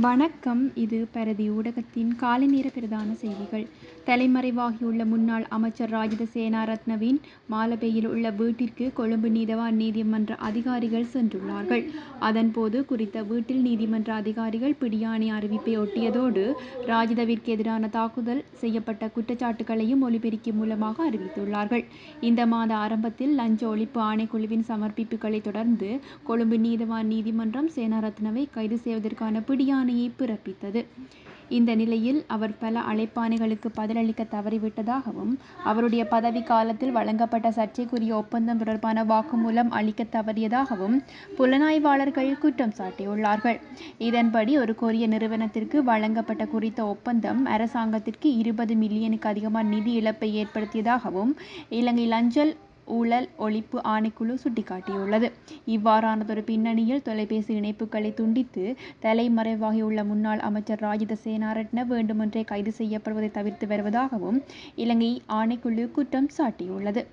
வணக்கம். இது பரதி ஊடகத்தின் காலை நேர பிரதான செய்திகள். தலைமறைவாகியுள்ள முன்னாள் அமைச்சர் ராஜித சேனாரத்னவின் மாலபேயில் உள்ள வீட்டிற்கு கொழும்பு நீதவான் நீதிமன்ற அதிகாரிகள் சென்றுள்ளார்கள். அதன்போது குறித்த வீட்டில் நீதிமன்ற அதிகாரிகள் பிடியாணை அறிவிப்பை ஒட்டியதோடு ராஜிதவிற்கு எதிரான தாக்குதல் செய்யப்பட்ட குற்றச்சாட்டுகளையும் ஒலிபெருக்கி மூலமாக அறிவித்துள்ளார்கள். இந்த மாத ஆரம்பத்தில் லஞ்ச ஒழிப்பு ஆணைக்குழுவின் சமர்ப்பிப்புகளை தொடர்ந்து கொழும்பு நீதவான் நீதிமன்றம் சேனாரத்னவை கைது செய்வதற்கான பிடியாணையை பிறப்பித்தது. இந்த நிலையில் அவர் பல அழைப்பாணைகளுக்கு பதிலளிக்க தவறிவிட்டதாகவும் அவருடைய பதவி காலத்தில் வழங்கப்பட்ட சர்ச்சைக்குரிய ஒப்பந்தம் தொடர்பான வாக்குமூலம் அளிக்க தவறியதாகவும் புலனாய்வாளர்கள் குற்றம் சாட்டியுள்ளார்கள். இதன்படி ஒரு கொரிய நிறுவனத்திற்கு வழங்கப்பட்ட குறித்த ஒப்பந்தம் அரசாங்கத்திற்கு 20 மில்லியனுக்கு அதிகமான நிதி இழப்பை ஏற்படுத்தியதாகவும் இலங்கை லஞ்ச ஊழல் ஒழிப்பு ஆணைக்குழு சுட்டிக்காட்டியுள்ளது. இவ்வாறானதொரு பின்னணியில் தொலைபேசி இணைப்புகளை துண்டித்து தலைமறைவாகியுள்ள முன்னாள் அமைச்சர் ராஜித சேனாரட்ன வேண்டுமென்றே கைது செய்யப்படுவதை தவிர்த்து வருவதாகவும் இலங்கை ஆணைக்குழு குற்றம் சாட்டியுள்ளது.